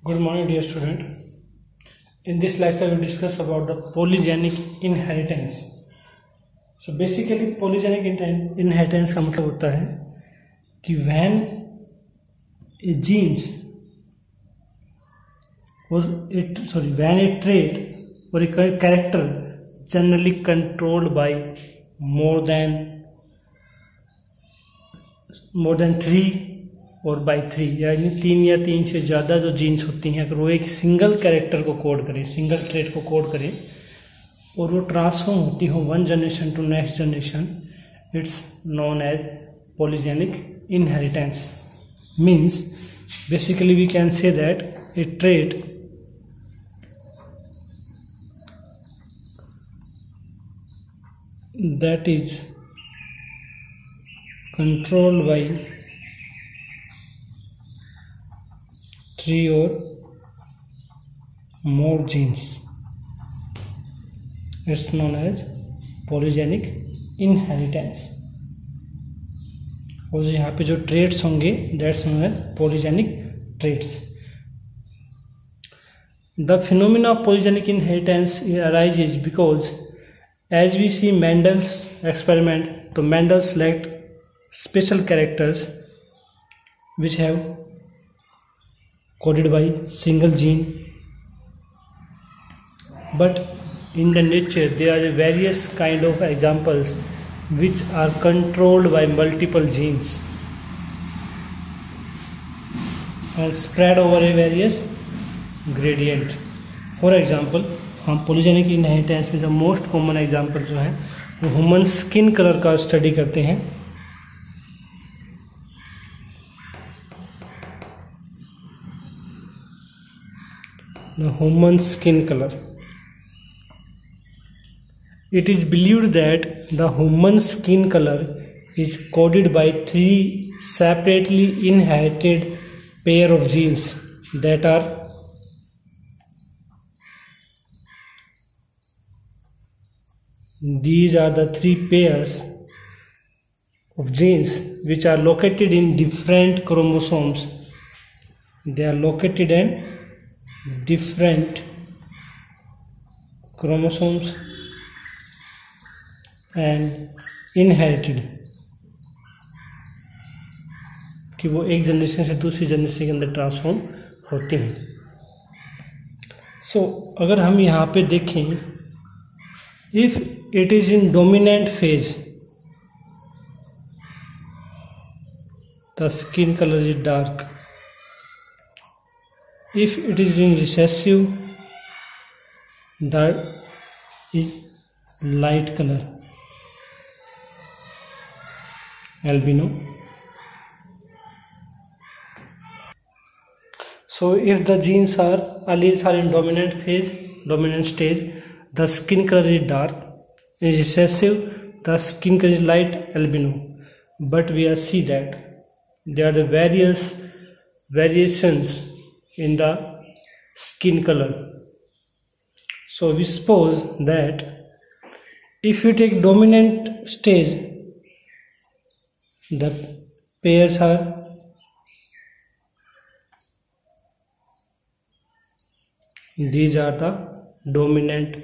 Good morning, dear student. In this lecture, we will discuss about the polygenic inheritance. So basically, polygenic inheritance का मतलब होता है कि when a trait or a character generally controlled by more than 3 और by 3 यानी 3 या 3 से ज़्यादा जो जीन्स होती हैं, अगर वो एक सिंगल कैरेक्टर को कोड करें, सिंगल ट्रेट को कोड करें और वो ट्रांसफॉर्म होती हो one generation to next generation, it's known as polygenic inheritance. Means basically we can say that a trait that is controlled by 3 or more genes, it's known as polygenic inheritance. और यहाँ पे जो traits होंगे that's known as polygenic traits. The phenomena of polygenic inheritance arises because as we see Mendel's experiment, तो Mendel select special characters which have coded by single gene, but in the nature there are various kind of examples which are controlled by multiple genes and spread over a various gradient. For example, हम polygenic inheritance में जो most common example जो है वो human skin colour का study करते हैं. The human skin color. It is believed that the human skin color is coded by 3 separately inherited pair of genes that are these are the 3 pairs of genes which are located in different chromosomes. They are located in different chromosomes and inherited, कि वो एक generation से दूसरी generation के अंदर transform होते हैं. सो अगर हम यहाँ पे देखें, if it is in dominant phase, the skin color is dark. If it is in recessive, that is light color, albino. So if the genes are alleles are in dominant phase, dominant stage, the skin color is dark. In recessive, the skin color is light, albino. But we see that there are the various variations in the skin color. So we suppose that if you take dominant stage, the pairs are these are the dominant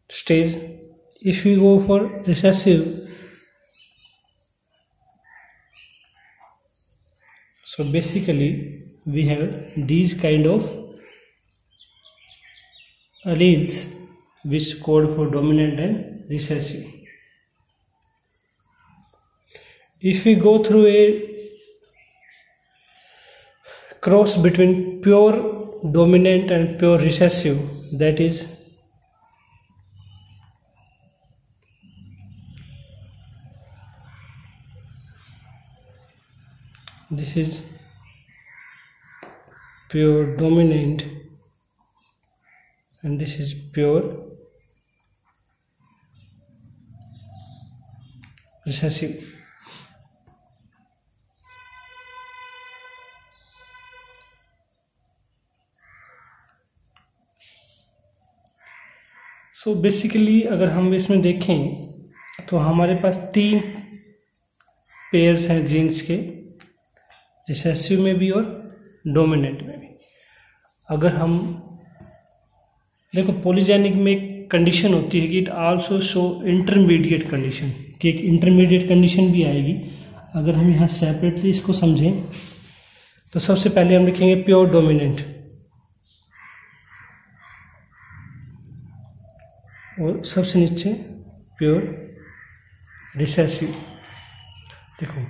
stage. If we go for recessive, so basically we have these kind of alleles which code for dominant and recessive. If we go through a cross between pure dominant and pure recessive, that is this is pure dominant and this is pure recessive. So basically अगर हम इसमें देखें तो हमारे पास 3 pairs हैं jeans के, recessive में भी और डोमिनेंट में भी। अगर हम देखो पॉलीजेनिक में एक कंडीशन होती है कि it also show intermediate condition, कि एक इंटरमीडिएट कंडीशन भी आएगी। अगर हम यहाँ सेपरेटली इसको समझें तो सबसे पहले हम लिखेंगे प्योर डोमिनेंट, और सबसे नीचे प्योर रिसेसिव। देखो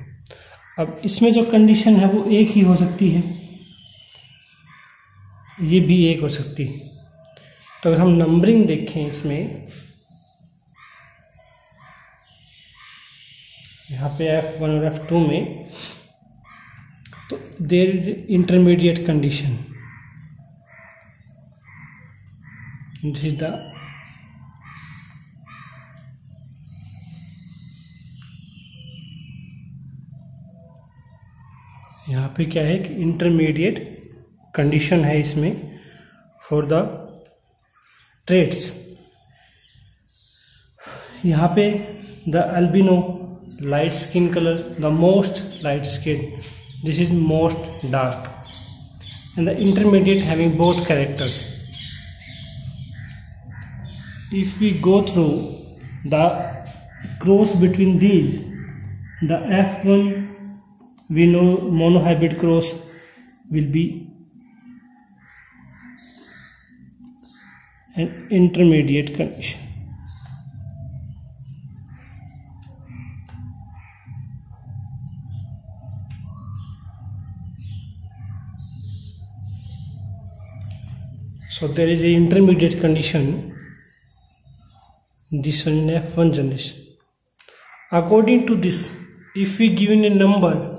अब इसमें जो कंडीशन है वो एक ही हो सकती है, ये भी एक हो सकती है। तो अगर हम नंबरिंग देखें इसमें, यहाँ पे F1 और F2 में, तो there is intermediate condition, this is the यहाँ पे क्या है कि इंटरमीडिएट कंडीशन है इसमें फॉर द ट्रेड्स। यहाँ पे the albino light skin colour, the most light skin, this is most dark, and the intermediate having both characters. If we go through the cross between these, the F1 we know monohybrid cross will be an intermediate condition. So there is an intermediate condition, this one in F1 generation. According to this, if we given a number,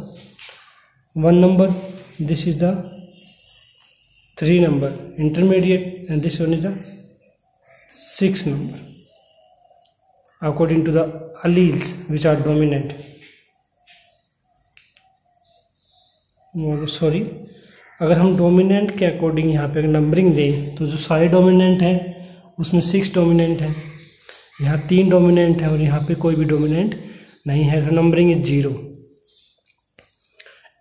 one number, this is the 3 number intermediate, and this one is the 6 number, according to the alleles which are dominant. Sorry, अगर हम dominant के according यहाँ पे numbering दें तो जो सारे dominant है उसमें 6 डोमिनेंट है, यहाँ 3 डोमिनेंट है और यहाँ पे कोई भी डोमिनेंट नहीं है, तो numbering is 0।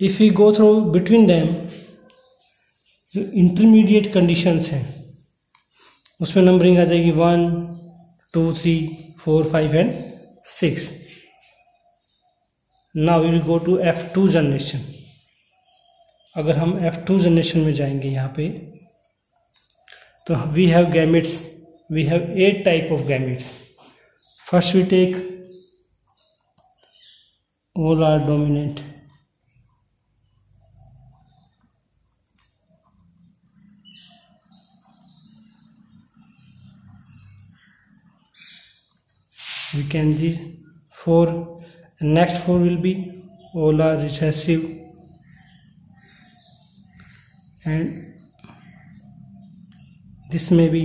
If we go through between them, जो इंटरमीडिएट कंडीशंस हैं उसमें नंबरिंग आ जाएगी 1, 2, 3, 4, 5 and 6। Now we will go to F2 generation. अगर हम F2 जनरेशन में जाएंगे यहाँ पे, तो we have gametes, we have 8 type of gametes. First we take all are dominant, we can these 4, next 4 will be all are recessive, and this may be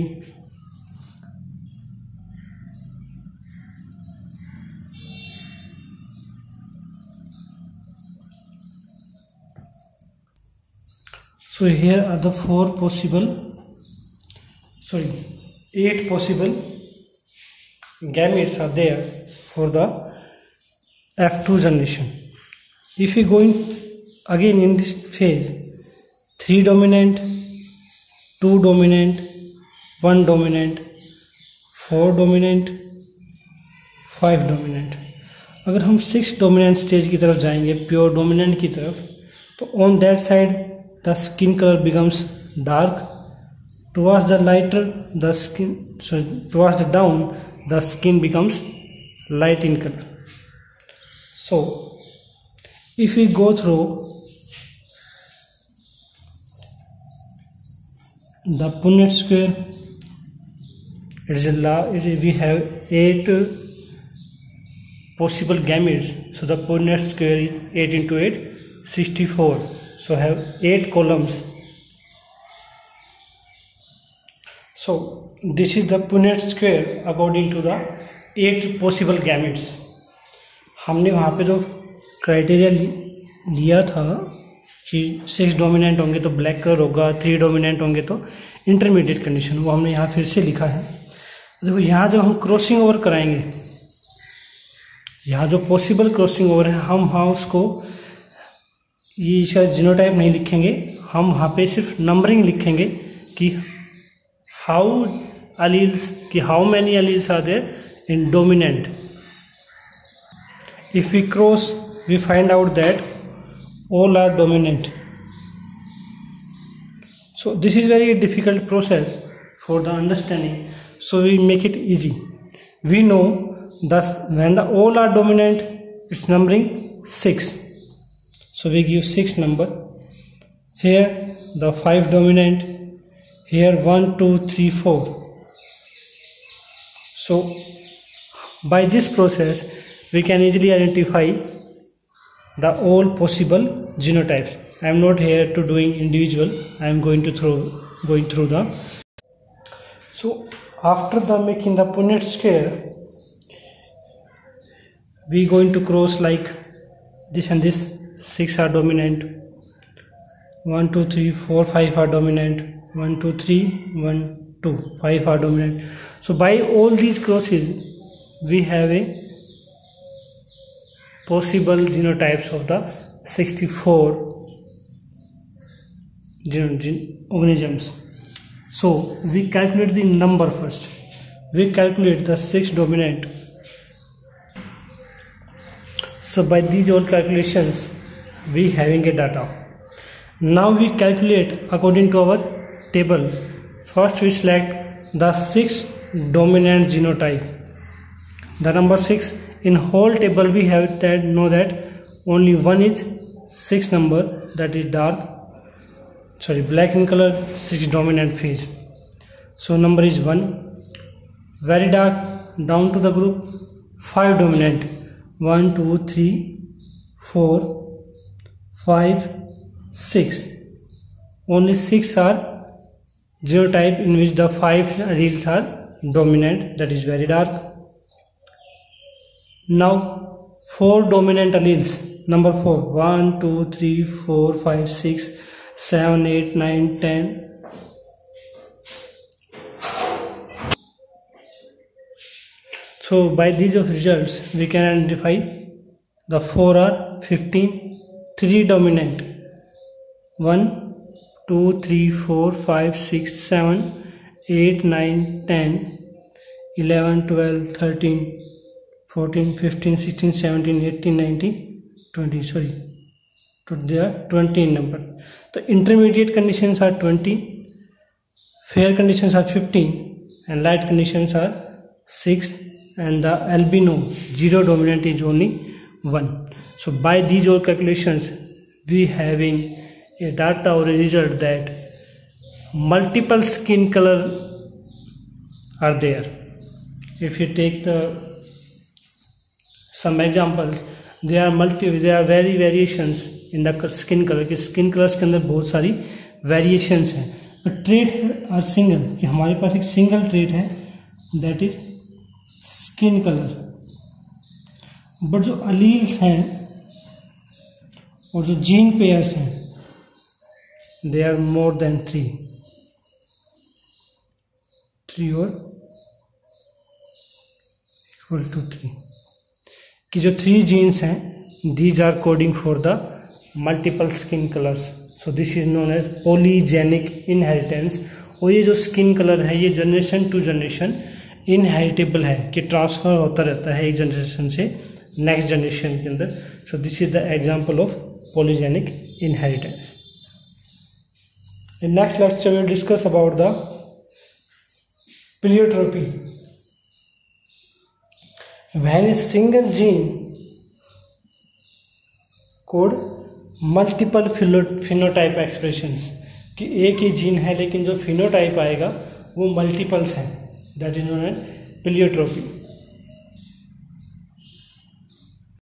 so here are the 8 possible gametes are there for the F2 generation. If we go in again in this phase, 3 dominant, 2 dominant, 1 dominant, 4 dominant, 5 dominant। अगर हम 6 dominant stage की तरफ जाएंगे, pure dominant की तरफ, तो on that side the skin colour becomes dark, towards the lighter the skin, towards the down the skin becomes light in color. So if we go through the Punnett square, it is a law, we have 8 possible gametes, so the Punnett square is 8 into 8, 64, so have 8 columns. So this is the Punnett square according to the 8 possible gametes. हमने वहाँ पे जो criteria लिया था कि 6 dominant होंगे तो black colour होगा, 3 डोमिनेंट होंगे तो इंटरमीडिएट कंडीशन, वो हमने यहाँ फिर से लिखा है। देखो यहाँ जब हम क्रॉसिंग ओवर कराएंगे, यहाँ जो पॉसिबल क्रॉसिंग ओवर है, हम उसको ये शायद जीनोटाइप नहीं लिखेंगे, हम वहाँ पे सिर्फ नंबरिंग लिखेंगे कि how many alleles are there in dominant. If we cross, we find out that all are dominant. So this is very difficult process for the understanding. So we make it easy. We know thus when the all are dominant, its numbering 6. So we give 6 number. Here the 5 dominant. Here 1, 2, 3, 4. So by this process, we can easily identify the all possible genotypes. I am not here to doing individual. I am going through the. So after the making the Punnett square, we going to cross like this and this. 6 are dominant. 1, 2, 3, 4, 5 are dominant. 1, 2, 3, 1, 2, 5 are dominant. So by all these crosses, we have a possible genotypes of the 64 organisms. So we calculate the number first. We calculate the 6 dominant. So by these all calculations, we having a data. Now we calculate according to our table. First we select the 6 dominant genotype. The number 6 in whole table we have that know that only one is 6 number, that is black in color, 6 dominant phase. So number is 1. Very dark down to the group 5 dominant. 1, 2, 3, 4, 5, 6. Only 6 are genotype in which the 5 alleles are dominant, that is very dark. Now 4 dominant alleles. Number 4. 1, 2, 3, 4, 5, 6, 7, 8, 9, 10. So by these of results we can identify the 4 are 15. 3 dominant. 1, 2, 3, 4, 5, 6, 7, 8, 9, 10, 11, 12, 13, 14, 15, 16, 17, 18, 19, 20. Sorry, they are 20 in number. The intermediate conditions are 20, fair conditions are 15, and light conditions are 6, and the albino 0 dominant is only 1. So by these all calculations, we having a data or a result that multiple skin color are there. If you take some examples, there are very variations in the skin color. कि skin colors के अंदर बहुत सारी variations हैं. But trait are single, कि हमारे पास एक single trait है, that is skin color. But जो alleles हैं और जो gene pairs हैं, they are more than 3 or equal to 3. कि जो 3 genes हैं, these are coding for the multiple skin colors. So this is known as polygenic inheritance. और ये जो स्किन कलर है ये जनरेशन टू जनरेशन इनहेरिटेबल है, कि ट्रांसफर होता रहता है एक जनरेशन से नेक्स्ट जनरेशन के अंदर. So this is the example of polygenic inheritance. In next lecture we will discuss about the pleiotropy. When a single gene code multiple phenotype expressions, कि एक ही जीन है लेकिन जो फिनोटाइप आएगा वो मल्टीपल्स हैं, that is known as pleiotropy.